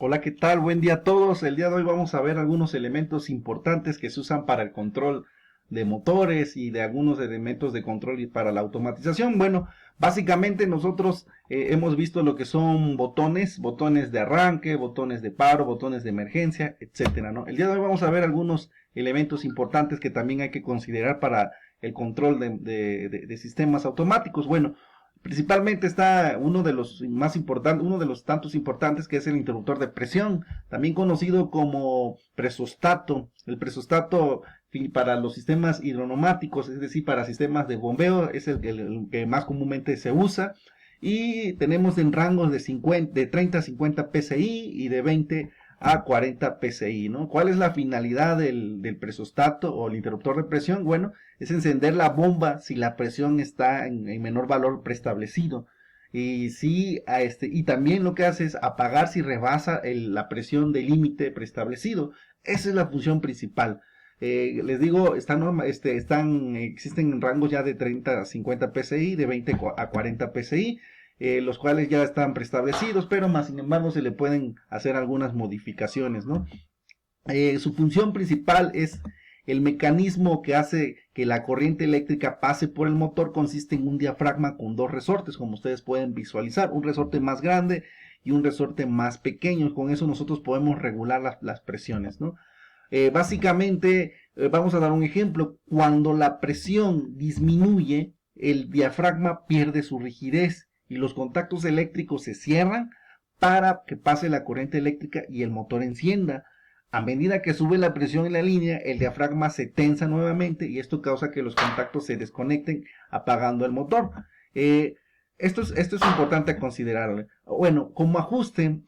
Hola, ¿qué tal? Buen día a todos. El día de hoy vamos a ver algunos elementos importantes que se usan para el control de motores y de algunos elementos de control y para la automatización. Bueno, básicamente nosotros hemos visto lo que son botones de arranque, botones de paro, botones de emergencia, etcétera, ¿no? El día de hoy vamos a ver algunos elementos importantes que también hay que considerar para el control de sistemas automáticos. Bueno, principalmente está uno de los más importantes, uno de los tantos importantes, que es el interruptor de presión, también conocido como presostato. El presostato para los sistemas hidroneumáticos, es decir, para sistemas de bombeo, es el que más comúnmente se usa. Y tenemos en rangos de 30 a 50 psi y de 20 a 40 psi, ¿no? ¿Cuál es la finalidad del presostato o el interruptor de presión? Bueno, es encender la bomba si la presión está en menor valor preestablecido. Y si y también lo que hace es apagar si rebasa la presión del límite preestablecido. Esa es la función principal. Les digo, existen rangos ya de 30 a 50 psi, de 20 a 40 psi, los cuales ya están preestablecidos, pero más sin embargo se le pueden hacer algunas modificaciones, ¿no? Su función principal es el mecanismo que hace que la corriente eléctrica pase por el motor. Consiste en un diafragma con dos resortes, como ustedes pueden visualizar, un resorte más grande y un resorte más pequeño. Con eso nosotros podemos regular las presiones, ¿no? Básicamente, vamos a dar un ejemplo. Cuando la presión disminuye, el diafragma pierde su rigidez y los contactos eléctricos se cierran para que pase la corriente eléctrica y el motor encienda. A medida que sube la presión en la línea, el diafragma se tensa nuevamente y esto causa que los contactos se desconecten, apagando el motor. Esto es importante a considerar. Bueno, como ajuste,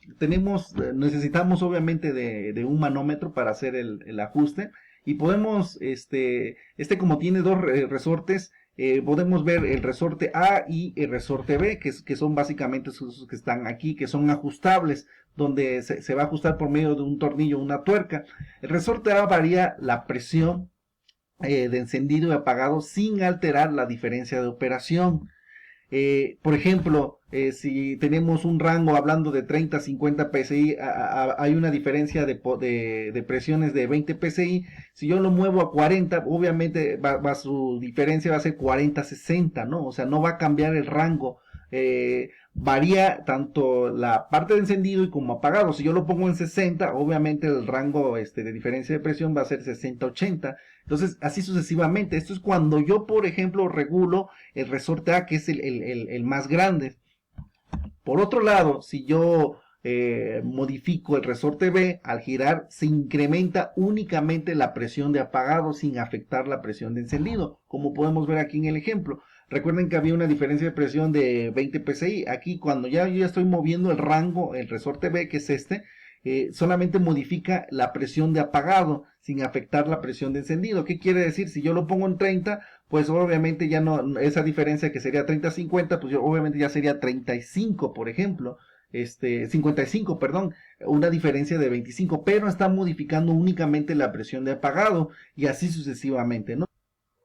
necesitamos obviamente de un manómetro para hacer el ajuste. Y podemos, como tiene dos resortes, podemos ver el resorte A y el resorte B, que son básicamente esos que están aquí, que son ajustables, donde se va a ajustar por medio de un tornillo o una tuerca. El resorte A varía la presión de encendido y apagado sin alterar la diferencia de operación. Por ejemplo, si tenemos un rango hablando de 30 a 50 psi, hay una diferencia de presiones de 20 psi. Si yo lo muevo a 40, obviamente su diferencia va a ser 40 a 60, ¿no? O sea, no va a cambiar el rango. Varía tanto la parte de encendido y como apagado. Si yo lo pongo en 60, obviamente el rango de diferencia de presión va a ser 60-80. Entonces, así sucesivamente. Esto es cuando yo, por ejemplo, regulo el resorte A, que es el más grande. Por otro lado, si yo modifico el resorte B, al girar se incrementa únicamente la presión de apagado sin afectar la presión de encendido, como podemos ver aquí en el ejemplo. Recuerden que había una diferencia de presión de 20 psi. Aquí, cuando yo ya estoy moviendo el rango, el resorte B, que es solamente modifica la presión de apagado sin afectar la presión de encendido. ¿Qué quiere decir? Si yo lo pongo en 30, pues obviamente ya no, esa diferencia que sería 30-50, pues obviamente ya sería 35, por ejemplo. 55, perdón, una diferencia de 25, pero está modificando únicamente la presión de apagado y así sucesivamente, ¿no?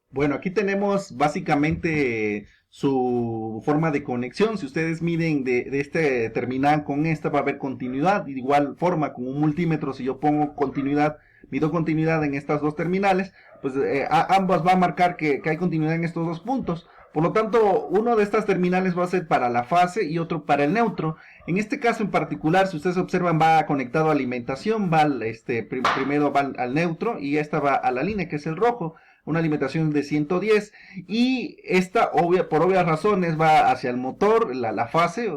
Bueno, aquí tenemos básicamente su forma de conexión. Si ustedes miden de este terminal con esta, va a haber continuidad. De igual forma, con un multímetro, si yo pongo continuidad, mido continuidad en estas dos terminales, pues ambas va a marcar que hay continuidad en estos dos puntos. Por lo tanto, uno de estas terminales va a ser para la fase y otro para el neutro. En este caso en particular, si ustedes observan, va conectado a alimentación, primero va al neutro y esta va a la línea, que es el rojo. Una alimentación de 110, y esta por obvias razones va hacia el motor, la fase,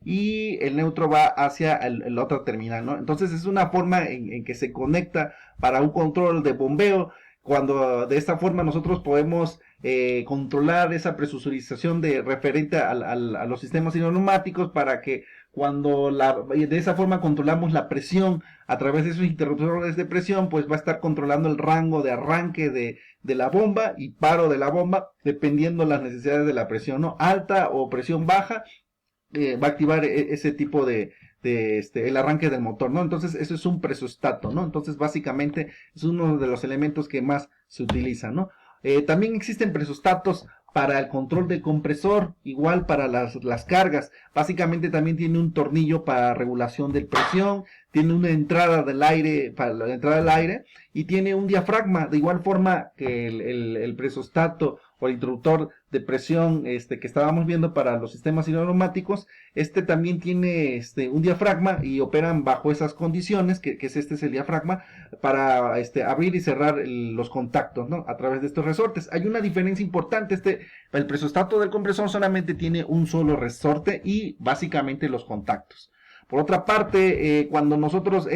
y el neutro va hacia el otro terminal, ¿no? Entonces es una forma en que se conecta para un control de bombeo, cuando de esta forma nosotros podemos controlar esa presurización referente a los sistemas hidroneumáticos, para que de esa forma controlamos la presión a través de esos interruptores de presión, pues va a estar controlando el rango de arranque de la bomba y paro de la bomba, dependiendo las necesidades de la presión, ¿no? Alta o presión baja, va a activar ese tipo el arranque del motor, ¿no? Entonces eso es un presostato, ¿no? Entonces básicamente es uno de los elementos que más se utilizan, ¿no? También existen presostatos para el control del compresor, igual para las cargas. Básicamente también tiene un tornillo para regulación de presión, tiene una entrada del aire, para la entrada del aire, y tiene un diafragma, de igual forma que el presostato o el interruptor de presión que estábamos viendo para los sistemas hidroneumáticos. También tiene un diafragma y operan bajo esas condiciones, que es el diafragma, para abrir y cerrar los contactos, ¿no?, a través de estos resortes. Hay una diferencia importante, el presostato del compresor solamente tiene un solo resorte y básicamente los contactos. Por otra parte, cuando nosotros,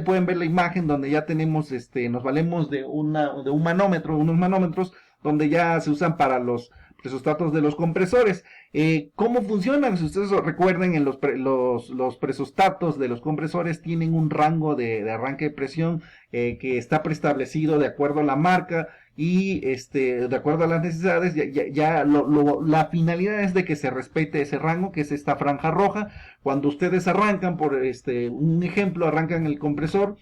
pueden ver la imagen donde ya tenemos, nos valemos de un manómetro, unos manómetros, donde ya se usan para los presostatos de los compresores. ¿Cómo funcionan? Si ustedes recuerden, los presostatos de los compresores tienen un rango de arranque de presión que está preestablecido de acuerdo a la marca y de acuerdo a las necesidades. La finalidad es de que se respete ese rango, que es esta franja roja. Cuando ustedes arrancan, por un ejemplo, arrancan el compresor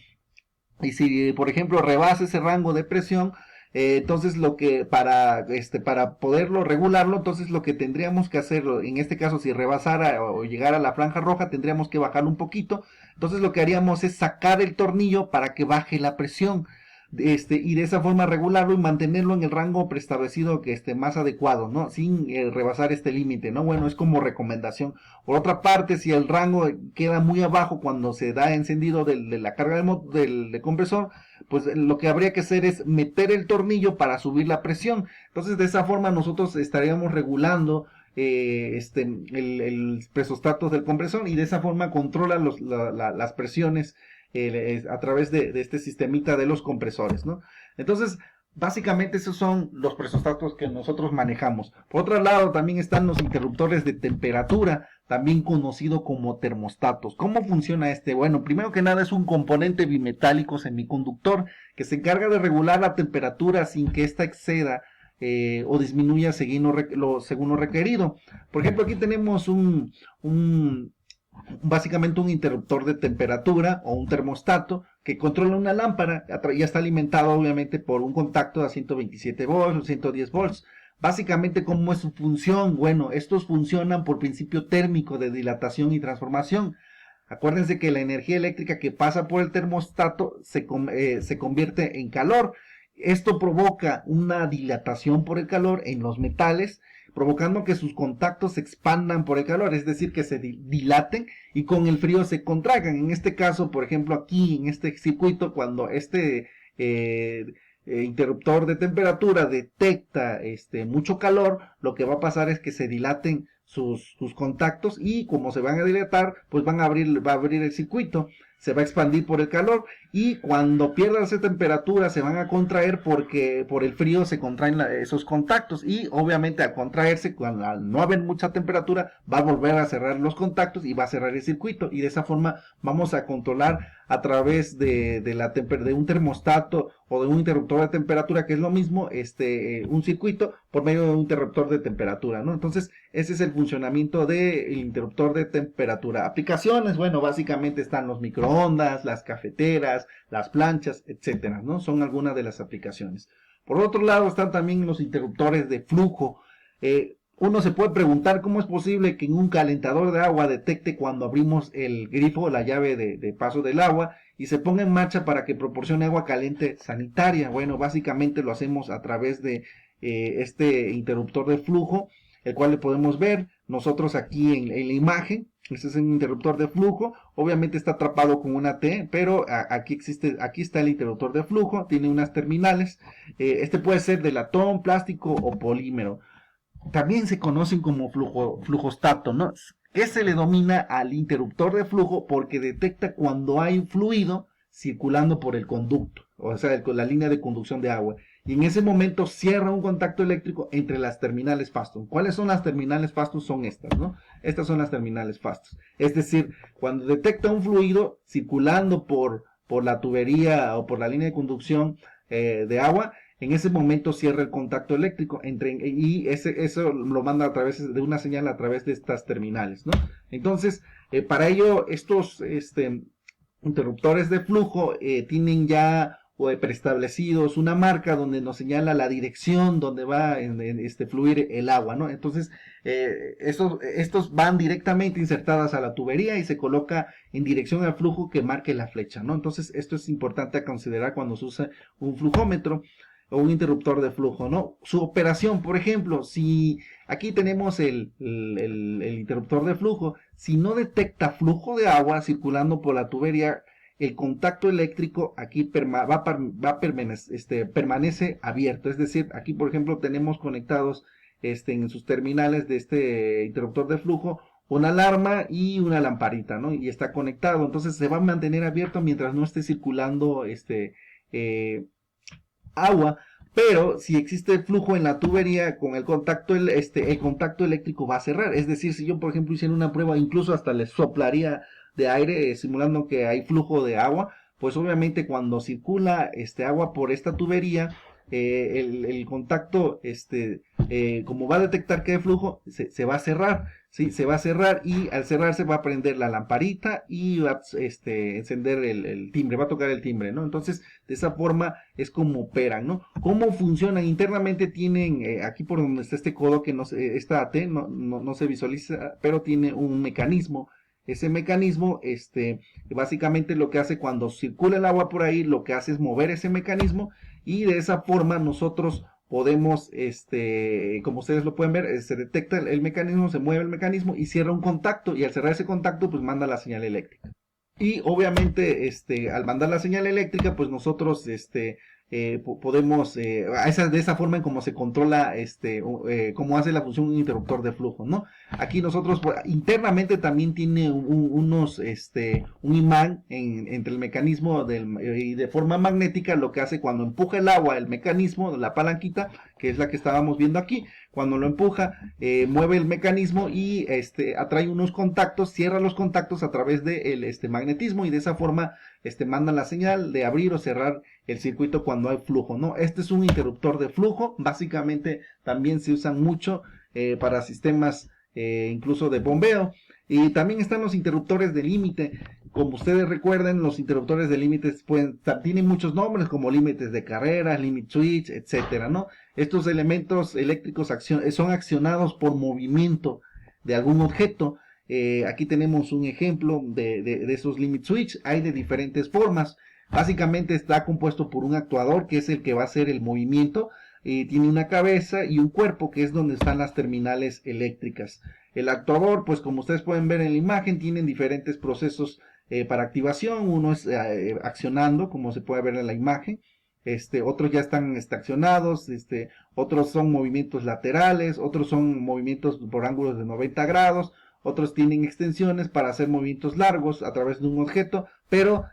y si, por ejemplo, rebasa ese rango de presión, entonces para poderlo regularlo, entonces lo que tendríamos que hacer, en este caso si rebasara o llegara a la franja roja, tendríamos que bajarlo un poquito. Entonces lo que haríamos es sacar el tornillo para que baje la presión, y de esa forma regularlo y mantenerlo en el rango preestablecido que esté más adecuado, ¿no?, sin rebasar este límite, ¿no? Bueno, es como recomendación. Por otra parte, si el rango queda muy abajo cuando se da encendido de la carga del compresor, pues lo que habría que hacer es meter el tornillo para subir la presión. Entonces de esa forma nosotros estaríamos regulando el presostato del compresor, y de esa forma controla las presiones a través de este sistemita de los compresores, ¿no? Entonces, básicamente esos son los presostatos que nosotros manejamos. Por otro lado, también están los interruptores de temperatura, también conocido como termostatos. ¿Cómo funciona Bueno, primero que nada es un componente bimetálico semiconductor que se encarga de regular la temperatura sin que ésta exceda o disminuya según lo requerido. Por ejemplo, aquí tenemos básicamente un interruptor de temperatura o un termostato que controla una lámpara. Ya está alimentado obviamente por un contacto a 127 volts o 110 volts. Básicamente, ¿cómo es su función? Bueno, estos funcionan por principio térmico de dilatación y transformación. Acuérdense que la energía eléctrica que pasa por el termostato se convierte en calor. Esto provoca una dilatación por el calor en los metales, provocando que sus contactos se expandan por el calor, es decir, que se dilaten y con el frío se contraigan. En este caso, por ejemplo, aquí en este circuito, cuando interruptor de temperatura detecta mucho calor, lo que va a pasar es que se dilaten sus contactos, y como se van a dilatar, pues va a abrir el circuito, se va a expandir por el calor, y cuando pierda esa temperatura se van a contraer porque por el frío se contraen esos contactos, y obviamente al contraerse, al no haber mucha temperatura, va a volver a cerrar los contactos y va a cerrar el circuito, y de esa forma vamos a controlar a través de un termostato o de un interruptor de temperatura, que es lo mismo, un circuito por medio de un interruptor de temperatura, ¿no? Entonces, ese es el funcionamiento del interruptor de temperatura. Aplicaciones, bueno, básicamente están los microondas, las cafeteras, las planchas, etcétera, ¿no? Son algunas de las aplicaciones. Por otro lado, están también los interruptores de flujo. Uno se puede preguntar cómo es posible que en un calentador de agua detecte cuando abrimos el grifo, la llave de paso del agua, y se ponga en marcha para que proporcione agua caliente sanitaria. Bueno, básicamente lo hacemos a través de este interruptor de flujo, el cual le podemos ver nosotros aquí en la imagen. Este es un interruptor de flujo, obviamente está atrapado con una T, pero aquí está el interruptor de flujo, tiene unas terminales. Puede ser de latón, plástico o polímero. También se conocen como flujostato, ¿no? Que se le domina al interruptor de flujo porque detecta cuando hay fluido circulando por el conducto, o sea, la línea de conducción de agua. Y en ese momento cierra un contacto eléctrico entre las terminales Faston. ¿Cuáles son las terminales Faston? Son estas, ¿no? Estas son las terminales Faston. Es decir, cuando detecta un fluido circulando por la tubería o por la línea de conducción de agua, en ese momento cierra el contacto eléctrico y eso lo manda a través de una señal a través de estas terminales, ¿no? Entonces, para ello, estos interruptores de flujo tienen ya o preestablecidos, una marca donde nos señala la dirección donde va fluir el agua, ¿no? Entonces, estos van directamente insertadas a la tubería y se coloca en dirección al flujo que marque la flecha, ¿no? Entonces, esto es importante a considerar cuando se usa un flujómetro o un interruptor de flujo, ¿no? Su operación, por ejemplo, si aquí tenemos el interruptor de flujo, si no detecta flujo de agua circulando por la tubería, el contacto eléctrico aquí permanece abierto. Es decir, aquí por ejemplo tenemos conectados en sus terminales de este interruptor de flujo una alarma y una lamparita, ¿no? Y está conectado, entonces se va a mantener abierto mientras no esté circulando eh, agua. Pero si existe flujo en la tubería con el contacto, el contacto eléctrico va a cerrar. Es decir, si yo por ejemplo hiciera una prueba, incluso hasta le soplaría de aire, simulando que hay flujo de agua, pues obviamente cuando circula agua por esta tubería, el contacto, como va a detectar que hay flujo, se va a cerrar, ¿sí? Se va a cerrar y al cerrarse va a prender la lamparita y va a encender el timbre, va a tocar el timbre, ¿no? Entonces, de esa forma es como operan, ¿no? ¿Cómo funcionan? Internamente tienen, aquí por donde está este codo, que no se, esta AT, no se visualiza, pero tiene un mecanismo. Ese mecanismo, básicamente lo que hace cuando circula el agua por ahí, lo que hace es mover ese mecanismo y de esa forma nosotros podemos, como ustedes lo pueden ver, se detecta el mecanismo, se mueve el mecanismo y cierra un contacto y al cerrar ese contacto pues manda la señal eléctrica. Y obviamente, al mandar la señal eléctrica, pues nosotros, podemos, de esa forma en cómo se controla, cómo hace la función un interruptor de flujo, ¿no? Aquí nosotros, pues, internamente también tiene un imán entre el mecanismo y de forma magnética, lo que hace cuando empuja el agua, el mecanismo, la palanquita, que es la que estábamos viendo aquí, cuando lo empuja, mueve el mecanismo y atrae unos contactos, cierra los contactos a través del magnetismo y de esa forma manda la señal de abrir o cerrar el circuito cuando hay flujo, ¿no? Este es un interruptor de flujo, básicamente también se usan mucho para sistemas incluso de bombeo. Y también están los interruptores de límite. Como ustedes recuerden, los interruptores de límites tienen muchos nombres como límites de carrera, limit switch, etcétera, ¿no? Estos elementos eléctricos son accionados por movimiento de algún objeto. Aquí tenemos un ejemplo de esos limit switch. Hay de diferentes formas. Básicamente está compuesto por un actuador que es el que va a hacer el movimiento. Tiene una cabeza y un cuerpo que es donde están las terminales eléctricas. El actuador, pues como ustedes pueden ver en la imagen, tienen diferentes procesos para activación. Uno es accionando, como se puede ver en la imagen. Otros ya están accionados, otros son movimientos laterales, otros son movimientos por ángulos de 90 grados, otros tienen extensiones para hacer movimientos largos a través de un objeto, pero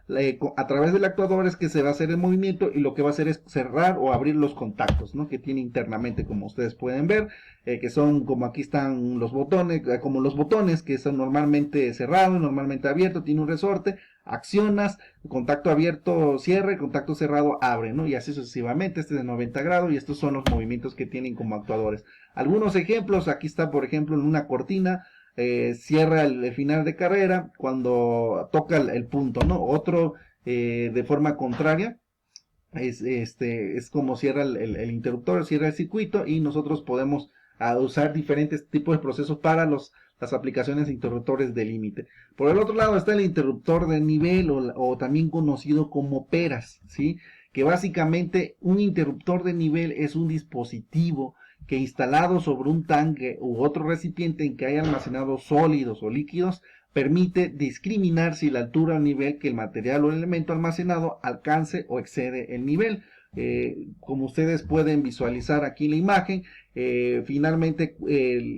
a través del actuador es que se va a hacer el movimiento y lo que va a hacer es cerrar o abrir los contactos, ¿no? Que tiene internamente, como ustedes pueden ver, que son como aquí están los botones, como los botones que son normalmente cerrados, normalmente abiertos, tiene un resorte, accionas, contacto abierto cierre, contacto cerrado abre, ¿no? Y así sucesivamente, este es de 90 grados y estos son los movimientos que tienen como actuadores. Algunos ejemplos, aquí está por ejemplo en una cortina, cierra el final de carrera cuando toca el punto, ¿no? Otro de forma contraria es como cierra el interruptor, cierra el circuito y nosotros podemos usar diferentes tipos de procesos para las aplicaciones de interruptores de límite. Por el otro lado está el interruptor de nivel o también conocido como peras, ¿sí? Que básicamente un interruptor de nivel es un dispositivo que instalado sobre un tanque u otro recipiente en que hay almacenados sólidos o líquidos, permite discriminar si la altura o nivel que el material o el elemento almacenado alcance o excede el nivel. Como ustedes pueden visualizar aquí en la imagen, finalmente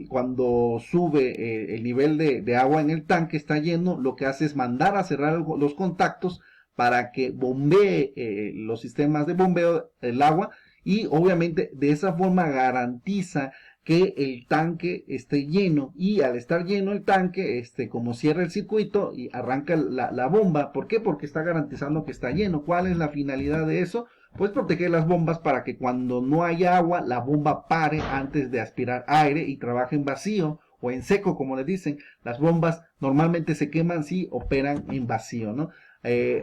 cuando sube el nivel de agua en el tanque está lleno, lo que hace es mandar a cerrar los contactos para que bombee los sistemas de bombeo del agua y obviamente de esa forma garantiza que el tanque esté lleno y al estar lleno el tanque, como cierra el circuito y arranca la bomba. ¿Por qué? Porque está garantizando que está lleno. ¿Cuál es la finalidad de eso? Pues proteger las bombas para que cuando no haya agua la bomba pare antes de aspirar aire y trabaje en vacío o en seco, como le dicen. Las bombas normalmente se queman si operan en vacío, ¿no?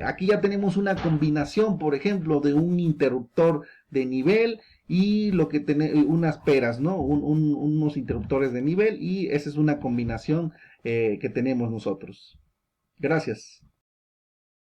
Aquí ya tenemos una combinación, por ejemplo, de un interruptor de nivel y lo que tiene unas peras, ¿no? Unos interruptores de nivel, y esa es una combinación que tenemos nosotros. Gracias.